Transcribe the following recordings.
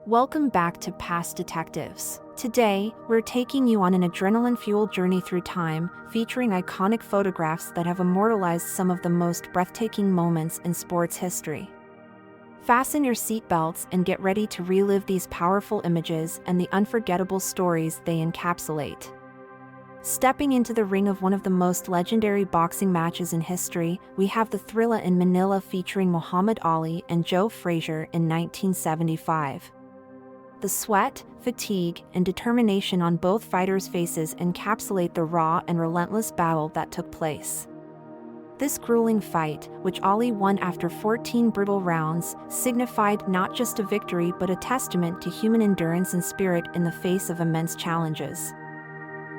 Welcome back to Past Detectives. Today, we're taking you on an adrenaline-fueled journey through time, featuring iconic photographs that have immortalized some of the most breathtaking moments in sports history. Fasten your seatbelts and get ready to relive these powerful images and the unforgettable stories they encapsulate. Stepping into the ring of one of the most legendary boxing matches in history, we have the Thrilla in Manila featuring Muhammad Ali and Joe Frazier in 1975. The sweat, fatigue, and determination on both fighters' faces encapsulate the raw and relentless battle that took place. This grueling fight, which Ali won after 14 brutal rounds, signified not just a victory but a testament to human endurance and spirit in the face of immense challenges.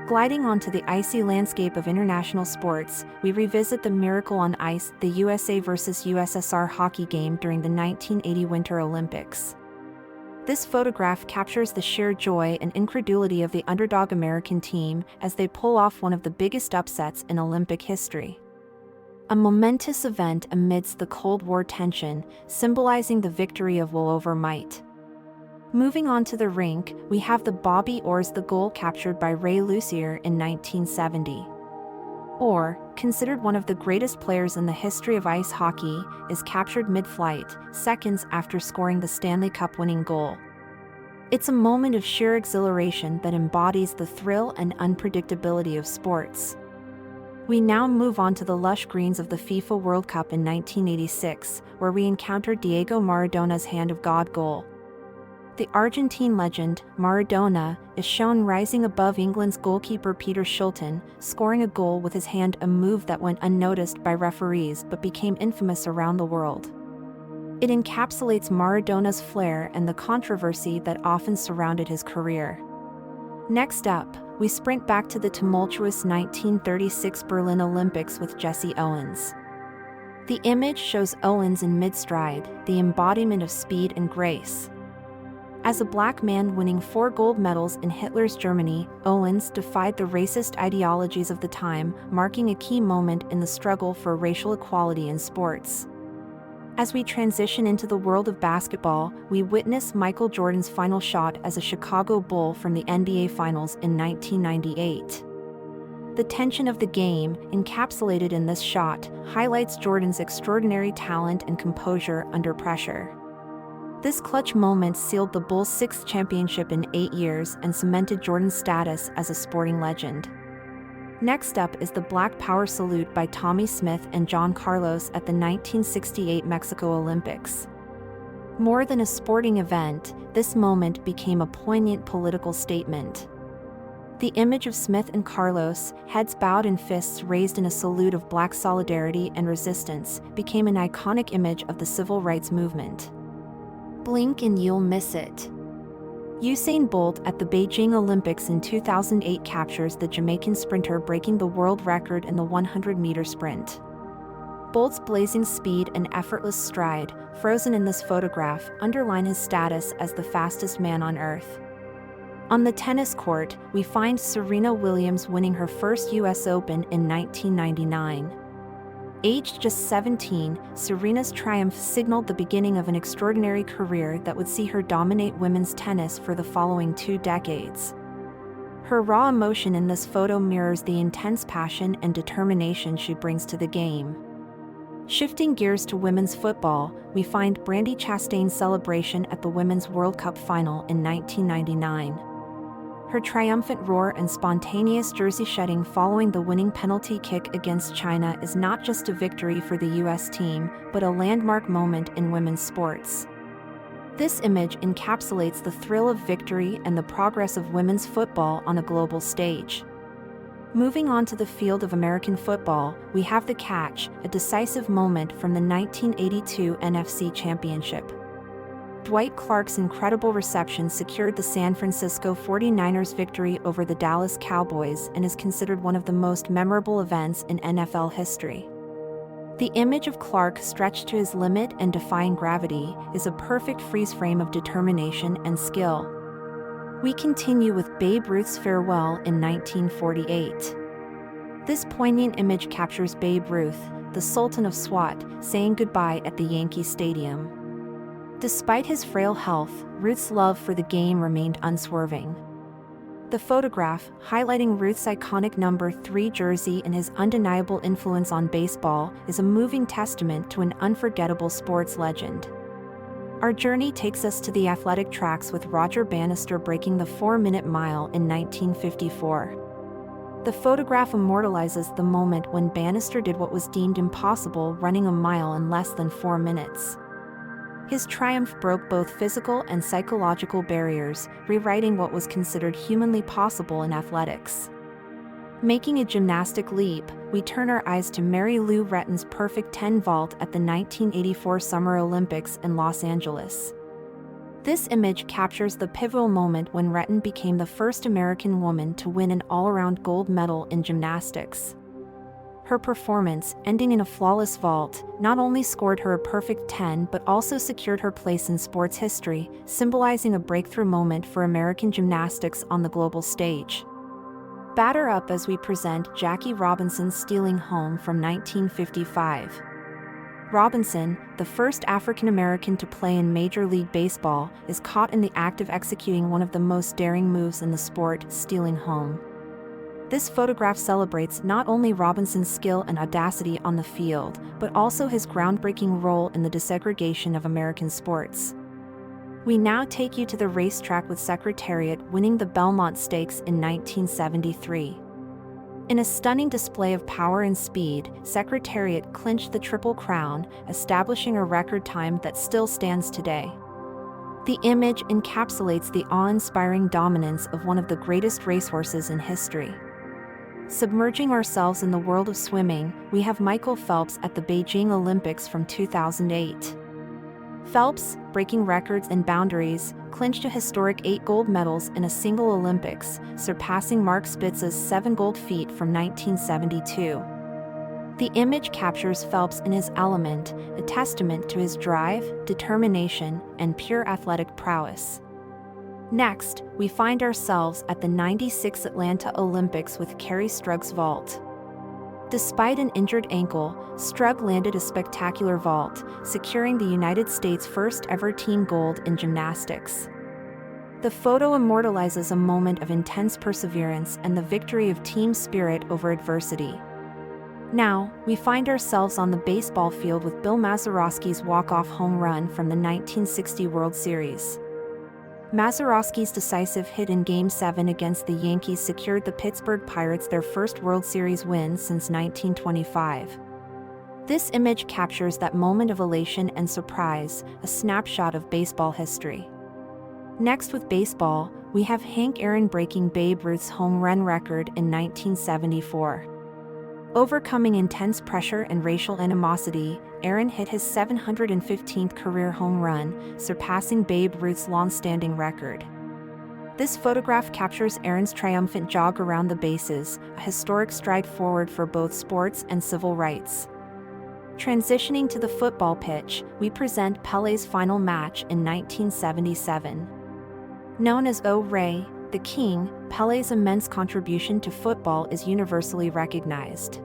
Gliding onto the icy landscape of international sports, we revisit the miracle on ice, the USA vs. USSR hockey game during the 1980 Winter Olympics. This photograph captures the sheer joy and incredulity of the underdog American team as they pull off one of the biggest upsets in Olympic history. A momentous event amidst the Cold War tension, symbolizing the victory of will over might. Moving on to the rink, we have the Bobby Orr's The goal captured by Ray Lucier in 1970. Orr, considered one of the greatest players in the history of ice hockey, is captured mid-flight, seconds after scoring the Stanley Cup-winning goal. It's a moment of sheer exhilaration that embodies the thrill and unpredictability of sports. We now move on to the lush greens of the FIFA World Cup in 1986, where we encounter Diego Maradona's Hand of God goal. The Argentine legend, Maradona, is shown rising above England's goalkeeper Peter Shilton, scoring a goal with his hand, a move that went unnoticed by referees but became infamous around the world. It encapsulates Maradona's flair and the controversy that often surrounded his career. Next up, we sprint back to the tumultuous 1936 Berlin Olympics with Jesse Owens. The image shows Owens in mid-stride, the embodiment of speed and grace. As a black man winning 4 gold medals in Hitler's Germany, Owens defied the racist ideologies of the time, marking a key moment in the struggle for racial equality in sports. As we transition into the world of basketball, we witness Michael Jordan's final shot as a Chicago Bull from the NBA Finals in 1998. The tension of the game, encapsulated in this shot, highlights Jordan's extraordinary talent and composure under pressure. This clutch moment sealed the Bulls' 6th championship in 8 years and cemented Jordan's status as a sporting legend. Next up is the Black Power salute by Tommy Smith and John Carlos at the 1968 Mexico Olympics. More than a sporting event, this moment became a poignant political statement. The image of Smith and Carlos, heads bowed and fists raised in a salute of Black solidarity and resistance, became an iconic image of the civil rights movement. Blink and you'll miss it. Usain Bolt at the Beijing Olympics in 2008 captures the Jamaican sprinter breaking the world record in the 100-meter sprint. Bolt's blazing speed and effortless stride, frozen in this photograph, underline his status as the fastest man on Earth. On the tennis court, we find Serena Williams winning her first US Open in 1999. Aged just 17, Serena's triumph signaled the beginning of an extraordinary career that would see her dominate women's tennis for the following 2 decades. Her raw emotion in this photo mirrors the intense passion and determination she brings to the game. Shifting gears to women's football, we find Brandi Chastain's celebration at the Women's World Cup final in 1999. Her triumphant roar and spontaneous jersey shedding following the winning penalty kick against China is not just a victory for the U.S. team, but a landmark moment in women's sports. This image encapsulates the thrill of victory and the progress of women's football on a global stage. Moving on to the field of American football, we have the catch, a decisive moment from the 1982 NFC Championship. Dwight Clark's incredible reception secured the San Francisco 49ers' victory over the Dallas Cowboys and is considered one of the most memorable events in NFL history. The image of Clark stretched to his limit and defying gravity is a perfect freeze frame of determination and skill. We continue with Babe Ruth's farewell in 1948. This poignant image captures Babe Ruth, the Sultan of SWAT, saying goodbye at the Yankee Stadium. Despite his frail health, Ruth's love for the game remained unswerving. The photograph, highlighting Ruth's iconic number 3 jersey and his undeniable influence on baseball, is a moving testament to an unforgettable sports legend. Our journey takes us to the athletic tracks with Roger Bannister breaking the 4-minute mile in 1954. The photograph immortalizes the moment when Bannister did what was deemed impossible, running a mile in less than 4 minutes. His triumph broke both physical and psychological barriers, rewriting what was considered humanly possible in athletics. Making a gymnastic leap, we turn our eyes to Mary Lou Retton's perfect 10 vault at the 1984 Summer Olympics in Los Angeles. This image captures the pivotal moment when Retton became the first American woman to win an all-around gold medal in gymnastics. Her performance, ending in a flawless vault, not only scored her a perfect 10 but also secured her place in sports history, symbolizing a breakthrough moment for American gymnastics on the global stage. Batter up as we present Jackie Robinson's stealing home from 1955. Robinson, the first African-American to play in Major League Baseball, is caught in the act of executing one of the most daring moves in the sport, stealing home. This photograph celebrates not only Robinson's skill and audacity on the field, but also his groundbreaking role in the desegregation of American sports. We now take you to the racetrack with Secretariat winning the Belmont Stakes in 1973. In a stunning display of power and speed, Secretariat clinched the Triple Crown, establishing a record time that still stands today. The image encapsulates the awe-inspiring dominance of one of the greatest racehorses in history. Submerging ourselves in the world of swimming, we have Michael Phelps at the Beijing Olympics from 2008. Phelps, breaking records and boundaries, clinched a historic 8 gold medals in a single Olympics, surpassing Mark Spitz's 7 gold feat from 1972. The image captures Phelps in his element, a testament to his drive, determination, and pure athletic prowess. Next, we find ourselves at the '96 Atlanta Olympics with Kerri Strug's vault. Despite an injured ankle, Strug landed a spectacular vault, securing the United States' first ever team gold in gymnastics. The photo immortalizes a moment of intense perseverance and the victory of team spirit over adversity. Now, we find ourselves on the baseball field with Bill Mazeroski's walk-off home run from the 1960 World Series. Mazeroski's decisive hit in Game 7 against the Yankees secured the Pittsburgh Pirates their first World Series win since 1925. This image captures that moment of elation and surprise, a snapshot of baseball history. Next, with baseball, we have Hank Aaron breaking Babe Ruth's home run record in 1974. Overcoming intense pressure and racial animosity, Aaron hit his 715th career home run, surpassing Babe Ruth's long-standing record. This photograph captures Aaron's triumphant jog around the bases, a historic stride forward for both sports and civil rights. Transitioning to the football pitch, we present Pelé's final match in 1977. Known as O Rey, the King, Pelé's immense contribution to football is universally recognized.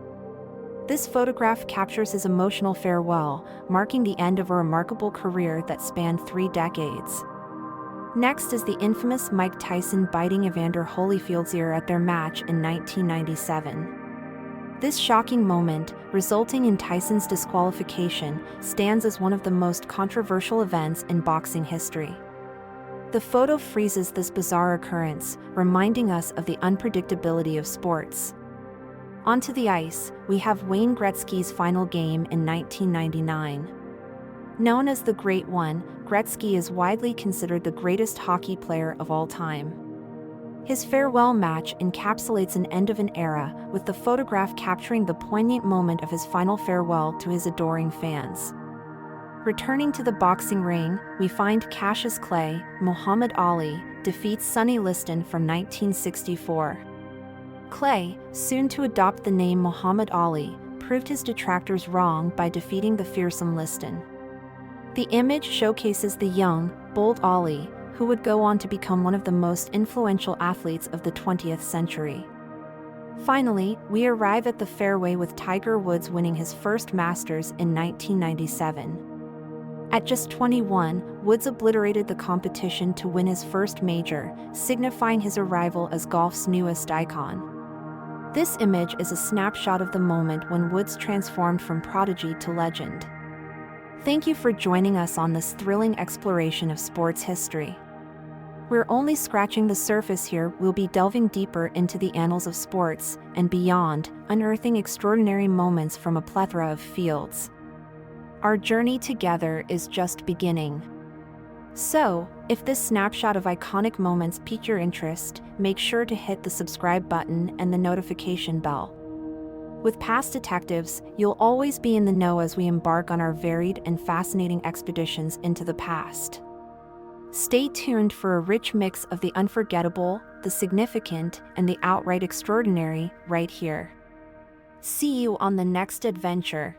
This photograph captures his emotional farewell, marking the end of a remarkable career that spanned 3 decades. Next is the infamous Mike Tyson biting Evander Holyfield's ear at their match in 1997. This shocking moment, resulting in Tyson's disqualification, stands as one of the most controversial events in boxing history. The photo freezes this bizarre occurrence, reminding us of the unpredictability of sports. Onto the ice, we have Wayne Gretzky's final game in 1999. Known as the Great One, Gretzky is widely considered the greatest hockey player of all time. His farewell match encapsulates an end of an era, with the photograph capturing the poignant moment of his final farewell to his adoring fans. Returning to the boxing ring, we find Cassius Clay, Muhammad Ali, defeats Sonny Liston from 1964. Clay, soon to adopt the name Muhammad Ali, proved his detractors wrong by defeating the fearsome Liston. The image showcases the young, bold Ali, who would go on to become one of the most influential athletes of the 20th century. Finally, we arrive at the fairway with Tiger Woods winning his first Masters in 1997. At just 21, Woods obliterated the competition to win his first major, signifying his arrival as golf's newest icon. This image is a snapshot of the moment when Woods transformed from prodigy to legend. Thank you for joining us on this thrilling exploration of sports history. We're only scratching the surface here. We'll be delving deeper into the annals of sports and beyond, unearthing extraordinary moments from a plethora of fields. Our journey together is just beginning. So, if this snapshot of iconic moments piqued your interest, make sure to hit the subscribe button and the notification bell. With Past Detectives, you'll always be in the know as we embark on our varied and fascinating expeditions into the past. Stay tuned for a rich mix of the unforgettable, the significant, and the outright extraordinary right here. See you on the next adventure.